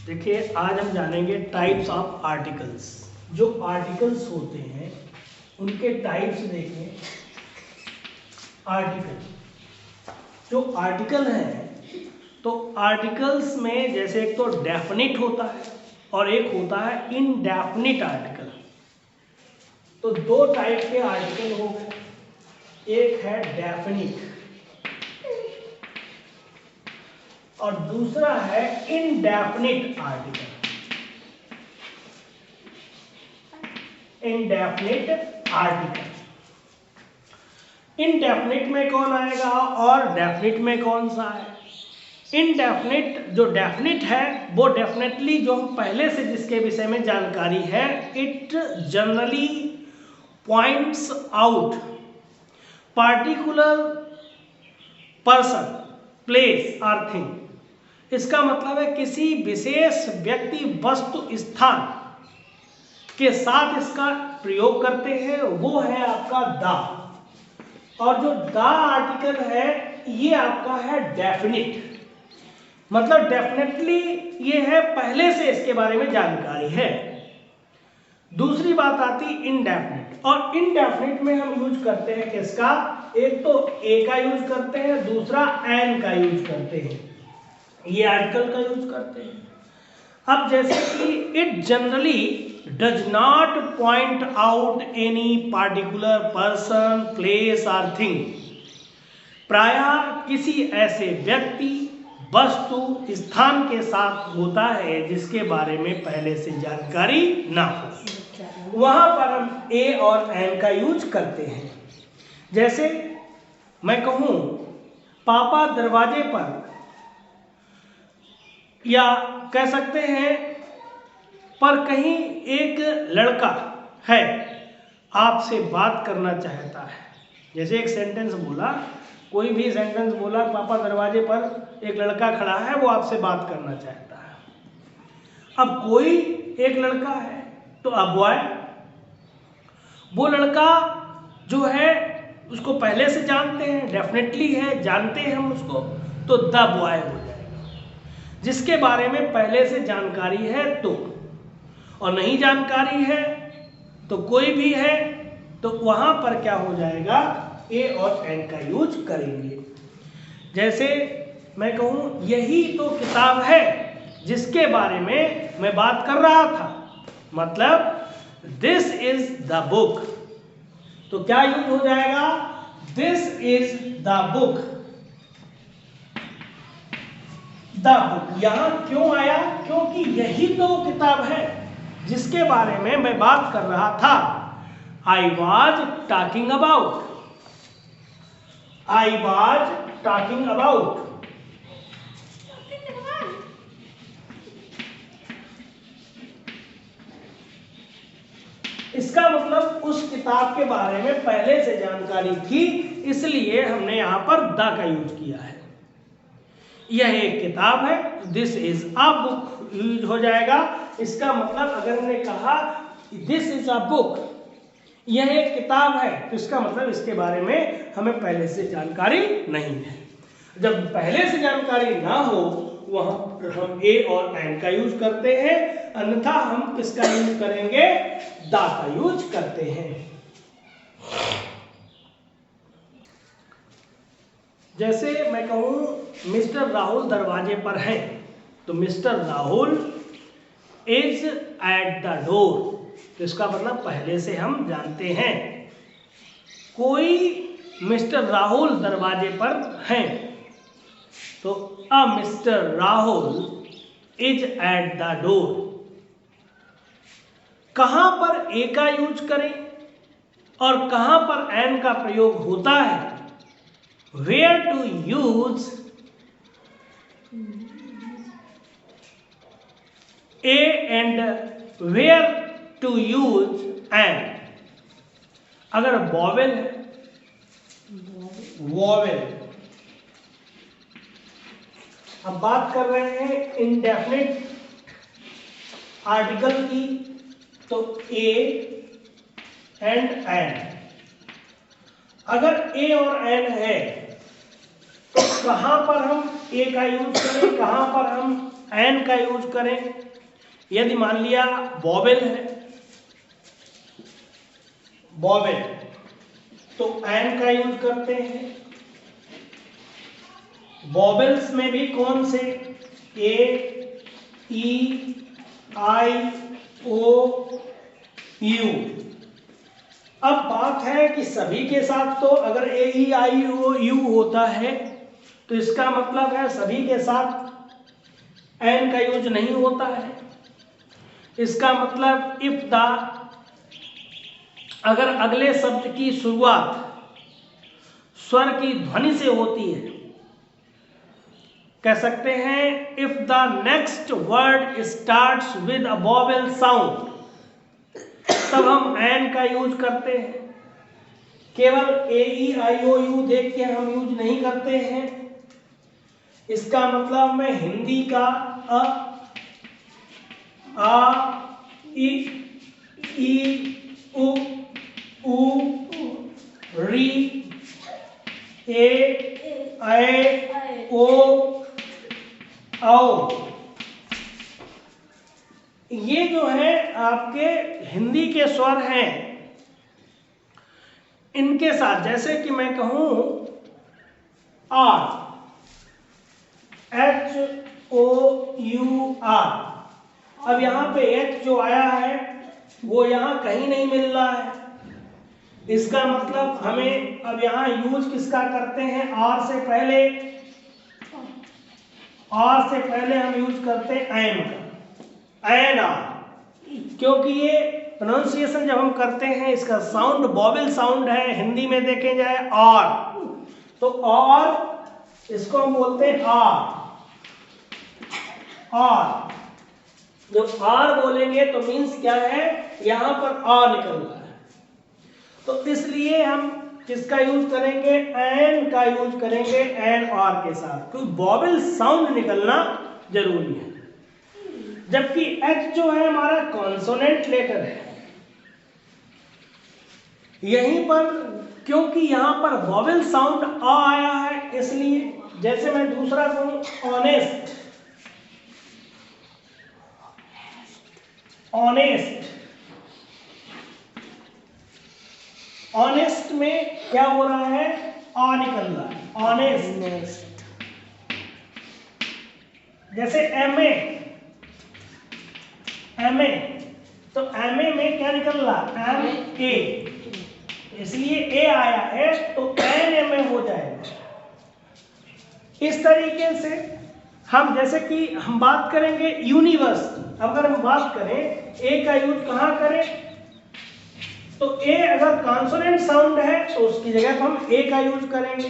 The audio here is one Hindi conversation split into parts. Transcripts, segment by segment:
देखिए, आज हम जानेंगे टाइप्स ऑफ आर्टिकल्स। जो आर्टिकल्स होते हैं उनके टाइप्स देखें। आर्टिकल, जो आर्टिकल है तो आर्टिकल्स में जैसे एक तो डेफिनिट होता है और एक होता है इनडेफिनिट आर्टिकल। तो दो टाइप के आर्टिकल हो गए, एक है डेफिनिट और दूसरा है indefinite article. Indefinite article, indefinite में कौन आएगा और डेफिनिट में कौन सा है? इनडेफिनिट, जो डेफिनिट है वो डेफिनेटली जो हम पहले से जिसके विषय में जानकारी है, it generally points out particular person, place और थिंग। इसका मतलब है किसी विशेष व्यक्ति, वस्तु, स्थान के साथ इसका प्रयोग करते हैं, वो है आपका द। और जो द आर्टिकल है ये आपका है डेफिनिट, मतलब डेफिनेटली ये है, पहले से इसके बारे में जानकारी है। दूसरी बात आती इनडेफिनिट, और इनडेफिनिट में हम यूज करते हैं किसका? एक तो ए का यूज करते हैं, दूसरा एन का यूज करते हैं, ये आर्टिकल का यूज करते हैं। अब जैसे कि it generally does not point out any particular person, place और थिंग। प्रायः किसी ऐसे व्यक्ति, वस्तु, स्थान के साथ होता है जिसके बारे में पहले से जानकारी ना हो, वहां पर हम ए और एन का यूज करते हैं। जैसे मैं कहूं पापा दरवाजे पर, या कह सकते हैं पर कहीं एक लड़का है आपसे बात करना चाहता है। जैसे एक सेंटेंस बोला, कोई भी सेंटेंस बोला, पापा दरवाजे पर एक लड़का खड़ा है, वो आपसे बात करना चाहता है। अब कोई एक लड़का है तो अब बॉय, वो लड़का जो है उसको पहले से जानते हैं, डेफिनेटली है, जानते हैं हम उसको, तो द बॉय हो जाएगा। जिसके बारे में पहले से जानकारी है तो, और नहीं जानकारी है तो कोई भी है, तो वहां पर क्या हो जाएगा? ए और एन का यूज करेंगे। जैसे मैं कहूं यही तो किताब है जिसके बारे में मैं बात कर रहा था, मतलब दिस इज द बुक, तो क्या यूज हो जाएगा? This is the book. The book यहां क्यों आया? क्योंकि यही तो किताब है जिसके बारे में मैं बात कर रहा था। I was talking about, I was talking about. इसका मतलब उस किताब के बारे में पहले से जानकारी थी, इसलिए हमने यहां पर द का यूज किया है। यह एक किताब है, this is a book use हो जाएगा। इसका मतलब अगर हमने कहा दिस इज अ बुक, यह एक किताब है, तो इसका मतलब इसके बारे में हमें पहले से जानकारी नहीं है। जब पहले से जानकारी ना हो वहां हम ए और एन का यूज करते हैं, अन्यथा हम किसका यूज करेंगे? द का यूज करते हैं। जैसे मैं कहूं मिस्टर राहुल दरवाजे पर है, तो mister Rahul is at the door, तो इसका मतलब पहले से हम जानते हैं। कोई मिस्टर राहुल दरवाजे पर हैं, तो uh mister Rahul is at the door. कहां पर ए का यूज करें और कहां पर एन का प्रयोग होता है? Where to use a and where to use an. अगर वॉवेल है, वॉवेल, हम बात कर रहे हैं इनडेफिनिट आर्टिकल की, तो ए एंड एन। अगर ए और एन है तो कहां पर हम ए का यूज करें, कहां पर हम एन का यूज करें। यदि मान लिया वॉवेल है, वॉवेल, तो एन का यूज करते हैं। वॉवेल्स में भी कौन से? ए, ई, आई, ओ, यू। अब बात है कि सभी के साथ तो अगर ए, ई, आई, ओ, यू होता है तो इसका मतलब है सभी के साथ एन का यूज नहीं होता है। इसका मतलब इफ द, अगर अगले शब्द की शुरुआत स्वर की ध्वनि से होती है, कह सकते हैं if the next word starts with a vowel sound, तब हम एन का यूज करते हैं। केवल ए, ई, आई, ओ, यू देख के हम यूज नहीं करते हैं। इसका मतलब मैं हिंदी का अ, आ, ई, उ, री, ए, ओ, आओ, ये जो है आपके हिंदी के स्वर हैं। इनके साथ जैसे कि मैं कहूं आर, HOUR, अब यहाँ पे एच जो आया है वो यहाँ कहीं नहीं मिल रहा है। इसका मतलब हमें अब यहाँ यूज किसका करते हैं? आर से पहले, आर से पहले हम यूज करते हैं एन का, एन आर, क्योंकि ये प्रोनाउंसिएशन जब हम करते हैं इसका साउंड वॉवेल साउंड है। हिंदी में देखे जाए आर, तो और इसको हम बोलते हैं आर। आर, जब आर बोलेंगे तो मीन्स क्या है? यहां पर आ निकल रहा है, तो इसलिए हम किसका यूज करेंगे? एन का यूज करेंगे एन आर के साथ, क्योंकि वॉवेल साउंड निकलना जरूरी है। जबकि एच जो है हमारा कॉन्सोनेंट लेटर है। यहीं पर क्योंकि यहां पर वॉवेल साउंड आ आया है, इसलिए जैसे मैं दूसरा कहूं ऑनेस्ट, ऑनेस्ट, ऑनेस्ट में क्या हो रहा है? आ निकल रहा है, ऑनेस्ट। जैसे एमए, एमए, तो एमए में क्या निकल रहा? एम ए, इसलिए ए आया है तो एन एम ए हो जाएगा। इस तरीके से हम, जैसे कि हम बात करेंगे यूनिवर्सिटी, अगर हम बात करें ए का यूज कहाँ करें? तो ए अगर कॉन्सोनेंट साउंड है तो उसकी जगह पर हम ए का यूज करेंगे।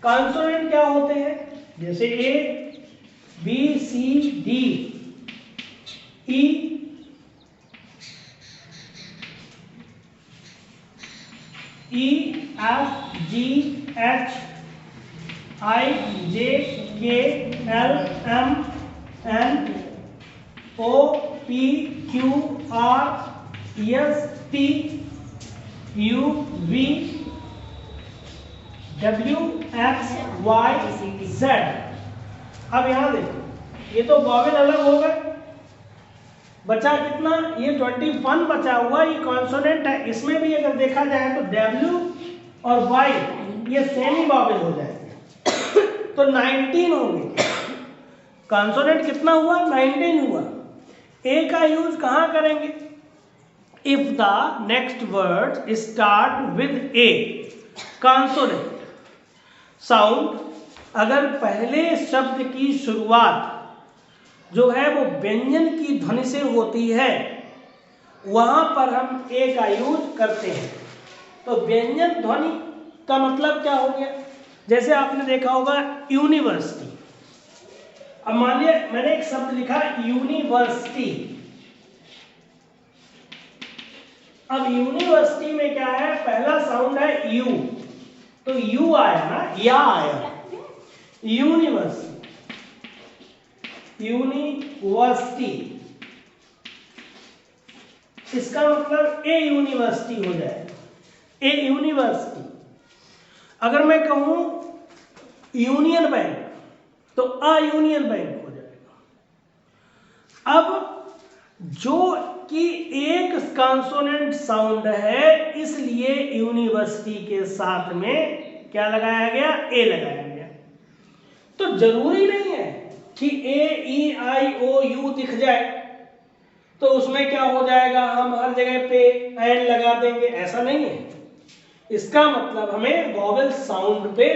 कॉन्सोनेंट क्या होते हैं? जैसे A, B, C, D, E, E, F, G, H, I, J, K, L, M, N, O, P, Q, R, S, T, U, V, W, X, Y, Z. अब यहां देखो, ये तो वॉवेल अलग हो गए, बचा कितना? ये 21 बचा हुआ, ये कॉन्सोनेंट है। इसमें भी अगर देखा जाए तो डब्ल्यू और वाई ये सेम ही वॉवेल हो जाएंगे, तो 19 होंगे। कॉन्सोनेंट कितना हुआ? 19 हुआ। ए का यूज कहां करेंगे? If the next word start with A, consonant sound, अगर पहले शब्द की शुरुआत जो है वो व्यंजन की ध्वनि से होती है, वहां पर हम ए का यूज करते हैं। तो व्यंजन ध्वनि का मतलब क्या हो गया? जैसे आपने देखा होगा यूनिवर्सिटी। अब मान लिया मैंने एक शब्द लिखा यूनिवर्सिटी। अब यूनिवर्सिटी में क्या है? पहला साउंड है यू, तो यू आया ना, या आया, यूनिवर्सिटी, यूनिवर्सिटी। इसका मतलब ए यूनिवर्सिटी हो जाएगा, ए यूनिवर्सिटी। अगर मैं कहूं यूनियन बैंक तो अ यूनियन बैंक हो जाएगा। अब जो कि एक कॉन्सोनेंट साउंड है, इसलिए यूनिवर्सिटी के साथ में क्या लगाया गया, ए लगाया गया। तो जरूरी नहीं है कि ए ई आई ओ यू दिख जाए तो उसमें क्या हो जाएगा, हम हर जगह पे एन लगा देंगे, ऐसा नहीं है। इसका मतलब हमें वॉवेल साउंड पे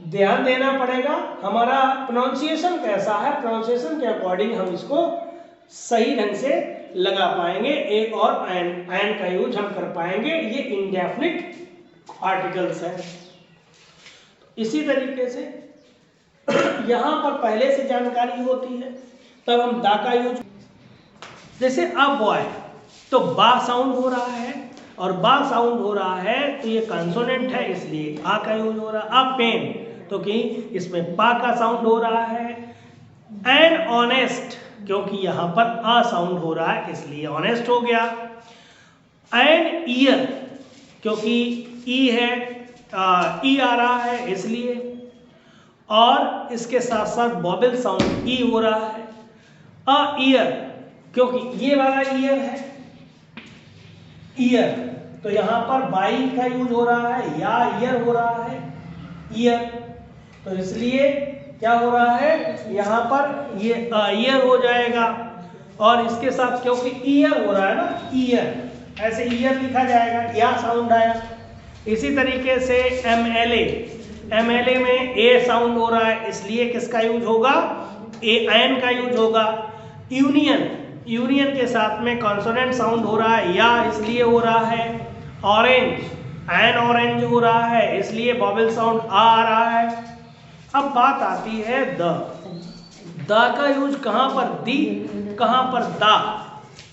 ध्यान देना पड़ेगा। हमारा प्रोनाउंसिएशन कैसा है, प्रोनाउंसिएशन के अकॉर्डिंग हम इसको सही ढंग से लगा पाएंगे। ए और एन का यूज हम कर पाएंगे। ये इंडेफिनिट आर्टिकल्स है। इसी तरीके से यहां पर पहले से जानकारी होती है, तब हम दा का यूज, जैसे अ बॉय, तो बा साउंड हो रहा है और बा साउंड हो रहा है तो ये कंसोनेंट है, इसलिए आ का यूज हो रहा है। अ पेन, तो कि इसमें पा का साउंड हो रहा है। एन ऑनेस्ट, क्योंकि यहां पर आ साउंड हो रहा है इसलिए ऑनेस्ट हो गया। एन ईयर, क्योंकि ई है, ई आ रहा है इसलिए, और इसके साथ साथ वॉवेल साउंड ई हो रहा है। अ ईयर, क्योंकि ये वाला ईयर है, ईयर, तो यहां पर बाई का यूज हो रहा है, या ईयर हो रहा है, ईयर, तो इसलिए क्या हो रहा है, यहां पर ये ईयर हो जाएगा। और इसके साथ क्योंकि ईयर हो रहा है ना, ईयर, ऐसे ईयर लिखा जाएगा, या साउंड आया। इसी तरीके से एमएलए, एमएलए में ए साउंड हो रहा है इसलिए किसका यूज होगा, ए एन का यूज होगा। यूनियन, यूनियन के साथ में कॉन्सोनेंट साउंड हो रहा है, या इसलिए हो रहा है। ऑरेंज, एन ऑरेंज हो रहा है इसलिए वॉवेल साउंड आ रहा है। अब बात आती है द का यूज कहां पर, दी कहां पर दा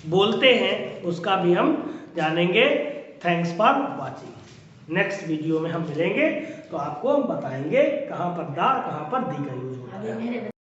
बोलते हैं, उसका भी हम जानेंगे। Thanks for watching. Next video में हम मिलेंगे तो आपको हम बताएंगे कहां पर दा कहां पर दी का यूज होता है।